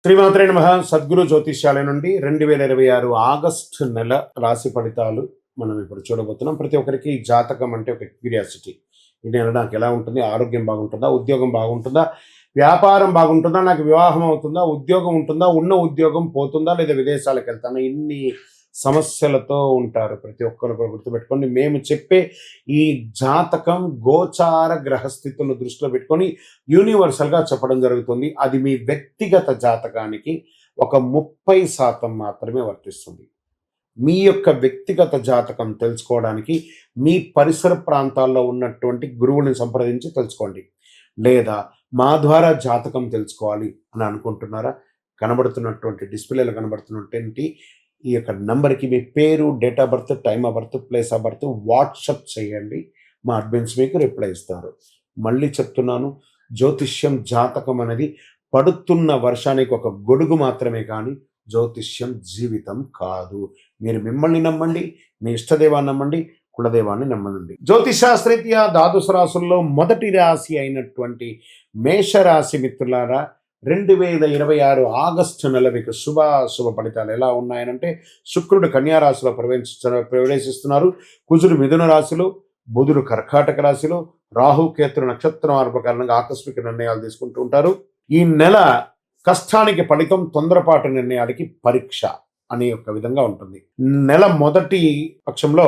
శ్రీమాత్రే నమః. సద్గురు జ్యోతిష్యాలయం నుండి 2026 ఆగస్టు నెల రాశి ఫలితాలు మనం ఇప్పుడు చూడబోతున్నాం. ప్రతి ఒక్కరికి జాతకం అంటే ఒక క్యూరియాసిటీ. ఈ నెల నాకు ఎలా ఉంటుంది, ఆరోగ్యం బాగుంటుందా, ఉద్యోగం బాగుంటుందా, వ్యాపారం బాగుంటుందా, నాకు వివాహం అవుతుందా, ఉద్యోగం ఉంటుందా, ఉన్న ఉద్యోగం పోతుందా, లేదా విదేశాలకు వెళ్తానా, ఇన్ని సమస్యలతో ఉంటారు ప్రతి ఒక్కరు. కూడా గుర్తుపెట్టుకోండి, మేము చెప్పే ఈ జాతకం గోచార గ్రహస్థితులను దృష్టిలో పెట్టుకొని యూనివర్సల్గా చెప్పడం జరుగుతుంది. అది మీ వ్యక్తిగత జాతకానికి ఒక 30% మాత్రమే వర్తిస్తుంది. మీ యొక్క వ్యక్తిగత జాతకం తెలుసుకోవడానికి మీ పరిసర ప్రాంతాల్లో ఉన్నటువంటి గురువుని సంప్రదించి తెలుసుకోండి. లేదా మా ద్వారా జాతకం తెలుసుకోవాలి అని అనుకుంటున్నారా? కనబడుతున్నటువంటి డిస్ప్లేలో కనబడుతున్నటువంటి ఈ యొక్క నంబర్కి మీ పేరు, date of birth, time of birth, place of birth WhatsApp చేయండి. మా అడ్మిన్స్ మీకు రిప్లై ఇస్తారు. మళ్ళీ చెప్తున్నాను, జ్యోతిష్యం జాతకం అనేది పడుతున్న వర్షానికి ఒక గొడుగు మాత్రమే, కానీ జ్యోతిష్యం జీవితం కాదు. మీరు మిమ్మల్ని నమ్మండి, మీ ఇష్టదేవాన్ని నమ్మండి, కులదేవాన్ని నమ్మండి. జ్యోతిషాస్త్రీత్యా ద్వాదశ రాశుల్లో మొదటి రాశి అయినటువంటి మేషరాశి మిత్రులారా, 2026 ఆగస్టు నెల మీకు శుభ ఫలితాలు ఎలా ఉన్నాయనంటే, శుక్రుడు కన్యా రాశిలో ప్రవేశిస్తున్నారు, కుజుడు మిథున రాశిలో, బుధుడు కర్కాటక రాశిలో, రాహు కేతుడు నక్షత్రం ప్రకారంగా ఆకస్మిక నిర్ణయాలు తీసుకుంటూ ఉంటారు. ఈ నెల కష్టానికి ఫలితం, తొందరపాటు నిర్ణయాలకి పరీక్ష అనే ఒక విధంగా ఉంటుంది. నెల మొదటి పక్షంలో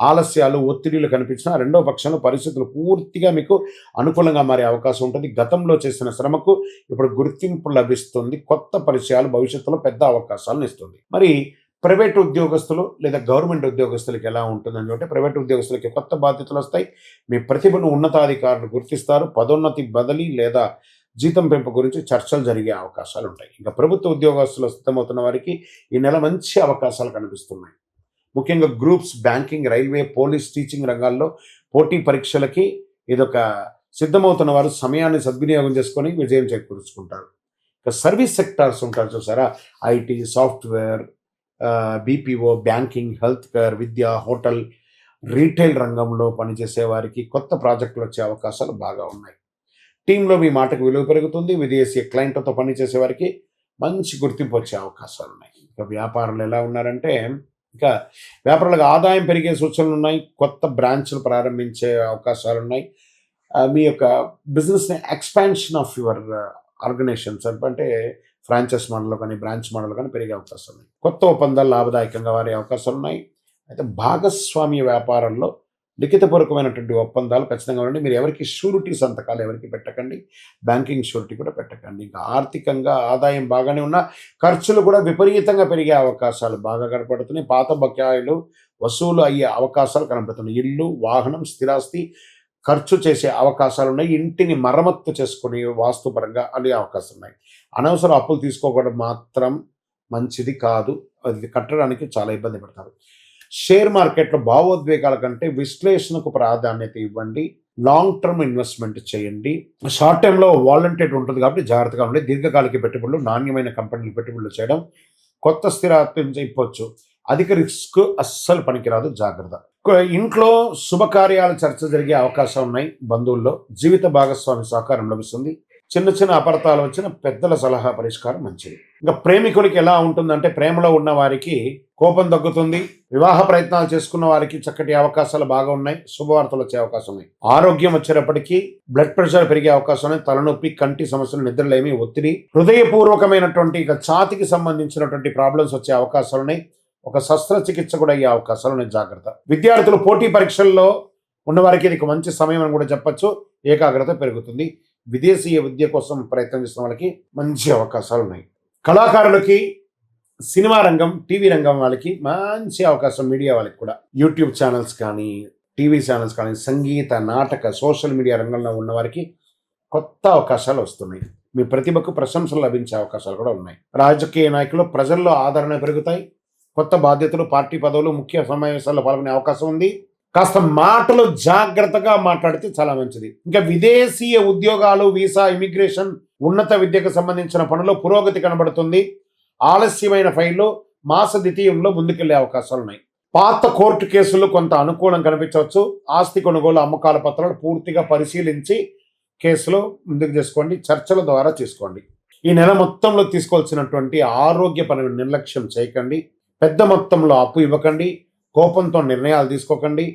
ఆలస్యాలు, ఒత్తిడిలు కనిపించిన రెండో పక్షంలో పరిస్థితులు పూర్తిగా మీకు అనుకూలంగా మారే అవకాశం ఉంటుంది. గతంలో చేసిన శ్రమకు ఇప్పుడు గుర్తింపు లభిస్తుంది. కొత్త పరిచయాలు భవిష్యత్తులో పెద్ద అవకాశాలను ఇస్తుంది. మరి ప్రైవేట్ ఉద్యోగస్తులు లేదా గవర్నమెంట్ ఉద్యోగస్తులకి ఎలా ఉంటుందని అంటే, ప్రైవేట్ ఉద్యోగస్తులకి కొత్త బాధ్యతలు వస్తాయి. మీ ప్రతిభను ఉన్నతాధికారులు గుర్తిస్తారు. పదోన్నతి, బదిలీ లేదా జీతం పెంపు గురించి చర్చలు జరిగే అవకాశాలు ఉంటాయి. ఇంకా ప్రభుత్వ ఉద్యోగస్తులు సిద్ధమవుతున్న వారికి ఈ నెల మంచి అవకాశాలు కనిపిస్తున్నాయి. ముఖ్యంగా groups, banking, railway, police, teaching రంగాల్లో పోటీ పరీక్షలకి ఇదొక సిద్ధమవుతున్న వారు సమయాన్ని సద్వినియోగం చేసుకొని విజయం చేకూర్చుకుంటారు. ఇక సర్వీస్ సెక్టార్స్ ఉంటారు చూసారా, IT, software, BPO, banking, health care, Vidya, hotel, retail రంగంలో పనిచేసే వారికి కొత్త ప్రాజెక్టులు వచ్చే అవకాశాలు బాగా ఉన్నాయి. టీంలో మీ మాటకు విలువ పెరుగుతుంది. విదేశీ క్లయింట్లతో పనిచేసే వారికి మంచి గుర్తింపు వచ్చే అవకాశాలు ఉన్నాయి. ఇక వ్యాపారులు ఎలా ఉన్నారంటే, ఇంకా వ్యాపారులకు ఆదాయం పెరిగే సూచనలు ఉన్నాయి. కొత్త బ్రాంచ్లు ప్రారంభించే అవకాశాలు ఉన్నాయి. మీ యొక్క బిజినెస్ని ఎక్స్పాన్షన్ ఆఫ్ యువర్ ఆర్గనైజేషన్స్ అంటే ఫ్రాంచైజ్ మోడల్ కానీ బ్రాంచ్ మోడల్ కానీ పెరిగే అవకాశాలు ఉన్నాయి. కొత్త ఒప్పందాలు లాభదాయకంగా వారే అవకాశాలు ఉన్నాయి. అయితే భాగస్వామ్య వ్యాపారంలో లిఖితపూర్వకమైనటువంటి ఒప్పందాలు ఖచ్చితంగా ఉండండి. మీరు ఎవరికి షూరిటీ సంతకాలు ఎవరికి పెట్టకండి, బ్యాంకింగ్ షూరిటీ కూడా పెట్టకండి. ఇంకా ఆర్థికంగా ఆదాయం బాగానే ఉన్న ఖర్చులు కూడా విపరీతంగా పెరిగే అవకాశాలు బాగా కనపడుతున్నాయి. పాత బకాయిలు వసూలు అయ్యే అవకాశాలు కనపడుతున్నాయి. ఇల్లు, వాహనం, స్థిరాస్తి ఖర్చు చేసే అవకాశాలు ఉన్నాయి. ఇంటిని మరమ్మత్తు చేసుకునే వాస్తుపరంగా అనే అవకాశాలు ఉన్నాయి. అనవసర అప్పులు తీసుకోవడం మాత్రం మంచిది కాదు. అది కట్టడానికి చాలా ఇబ్బంది పడతారు. షేర్ మార్కెట్లో భావోద్వేగాల కంటే విశ్లేషణకు ప్రాధాన్యత ఇవ్వండి. లాంగ్ టర్మ్ ఇన్వెస్ట్మెంట్ చేయండి. షార్ట్ టైంలో వాలంటీర్ ఉంటుంది కాబట్టి జాగ్రత్తగా ఉండి, దీర్ఘకాలిక పెట్టుబడులు, నాణ్యమైన కంపెనీలు పెట్టుబడులు చేయడం, కొత్త స్థిరాస్తిని చెప్పొచ్చు. అధిక రిస్క్ అస్సలు పనికిరాదు, జాగ్రత్త. ఇంట్లో శుభకార్యాలు చర్చ జరిగే అవకాశం ఉన్నాయి. బంధువుల్లో జీవిత భాగస్వామి సహకారం లభిస్తుంది. చిన్న చిన్న అపార్థాలు వచ్చిన పెద్దల సలహా పరిష్కారం మంచిది. ఇంకా ప్రేమికులకి ఎలా ఉంటుందంటే, ప్రేమలో ఉన్న వారికి కోపం తగ్గుతుంది. వివాహ ప్రయత్నాలు చేసుకున్న వారికి చక్కటి అవకాశాలు బాగా ఉన్నాయి. శుభవార్తలు వచ్చే అవకాశం ఉన్నాయి. ఆరోగ్యం వచ్చేటప్పటికీ బ్లడ్ ప్రెషర్ పెరిగే అవకాశం ఉన్నాయి. తలనొప్పి, కంటి సమస్యలు, నిద్రలేమి, ఒత్తిడి, హృదయపూర్వకమైనటువంటి ఇక ఛాతికి సంబంధించినటువంటి ప్రాబ్లమ్స్ వచ్చే అవకాశాలు ఉన్నాయి. ఒక శస్త్రచికిత్స కూడా అయ్యే అవకాశాలు ఉన్నాయి, జాగ్రత్త. విద్యార్థులు పోటీ పరీక్షల్లో ఉన్నవారికి ఇది మంచి సమయం అని కూడా చెప్పచ్చు. ఏకాగ్రత పెరుగుతుంది. విదేశీయ విద్య కోసం ప్రయత్నం చేస్తున్న వాళ్ళకి మంచి అవకాశాలు ఉన్నాయి. కళాకారులకి, సినిమా రంగం, టీవీ రంగం వాళ్ళకి మంచి అవకాశం. మీడియా వాళ్ళకి కూడా యూట్యూబ్ ఛానల్స్ కానీ, టీవీ ఛానల్స్ కానీ, సంగీత, నాటక, సోషల్ మీడియా రంగంలో ఉన్న వారికి కొత్త అవకాశాలు వస్తున్నాయి. మీ ప్రతిభకు ప్రశంసలు లభించే అవకాశాలు కూడా ఉన్నాయి. రాజకీయ నాయకులు, ప్రజల్లో ఆదరణ పెరుగుతాయి. కొత్త బాధ్యతలు, పార్టీ పదవులు, ముఖ్య సమావేశాల్లో పాల్గొనే అవకాశం ఉంది. కాస్త మాటలు జాగ్రత్తగా మాట్లాడితే చాలా మంచిది. ఇంకా విదేశీయ ఉద్యోగాలు, వీసా, ఇమిగ్రేషన్, ఉన్నత విద్యకు సంబంధించిన పనుల్లో పురోగతి కనబడుతుంది. ఆలస్యమైన ఫైల్లో మాస ద్వితీయంలో ముందుకెళ్లే అవకాశాలు ఉన్నాయి. పాత కోర్టు కేసులు కొంత అనుకూలం కనిపించవచ్చు. ఆస్తి కొనుగోలు, అమ్మకాల పత్రాలు పూర్తిగా పరిశీలించి కేసులో ముందుకు చేసుకోండి. చర్చల ద్వారా చేసుకోండి. ఈ నెల మొత్తంలో తీసుకోవాల్సినటువంటి ఆరోగ్యపరమైన నిర్లక్ష్యం చేయకండి. పెద్ద మొత్తంలో అప్పు ఇవ్వకండి. కోపంతో నిర్ణయాలు తీసుకోకండి.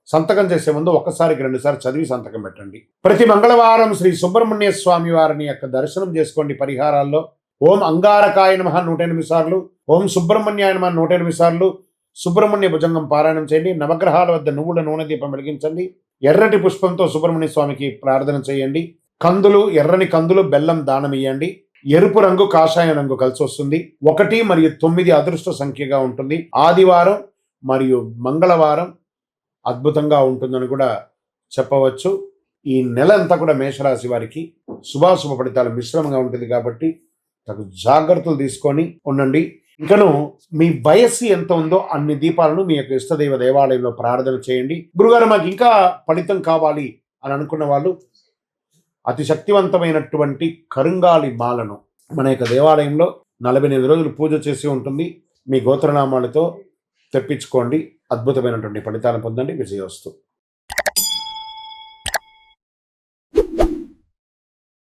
సంతకం చేసే ముందు ఒకసారికి 2 సార్లు చదివి సంతకం పెట్టండి. ప్రతి మంగళవారం శ్రీ సుబ్రహ్మణ్య స్వామి వారిని యొక్క దర్శనం చేసుకోండి. పరిహారాల్లో ఓం అంగారకాయ నమః 108 సార్లు, ఓం సుబ్రహ్మణ్యాయ నమః 108 సార్లు సుబ్రహ్మణ్య భుజంగం పారాయణం చేయండి. నవగ్రహాల వద్ద నువ్వుల నూనె దీపం వెలిగించండి. ఎర్రటి పుష్పంతో సుబ్రహ్మణ్య స్వామికి ప్రార్థన చేయండి. కందులు, ఎర్రని కందులు, బెల్లం దానం ఇవ్వండి. ఎరుపు రంగు, కాషాయ రంగు కలిసి వస్తుంది. 1 మరియు 9 అదృష్ట సంఖ్యగా ఉంటుంది. ఆదివారం మరియు మంగళవారం అద్భుతంగా ఉంటుందని కూడా చెప్పవచ్చు. ఈ నెల అంతా కూడా మేషరాశి వారికి శుభాశుభ ఫలితాలు మిశ్రమంగా ఉంటుంది కాబట్టి తగు జాగ్రత్తలు తీసుకొని ఉండండి. ఇంకను మీ వయస్సు ఎంత ఉందో అన్ని దీపాలను మీ యొక్క ఇష్టదైవ దేవాలయంలో ప్రార్థన చేయండి. గురుగారు మాకు ఇంకా ఫలితం కావాలి అని అనుకున్న వాళ్ళు అతి శక్తివంతమైనటువంటి కరుంగాలి మాలను మన యొక్క దేవాలయంలో 48 రోజులు పూజ చేసి ఉంటుంది. మీ గోత్రనామాలతో తెప్పించుకోండి. అద్భుతమైనటువంటి ఫలితాలను పొందండి. విజయోస్తు.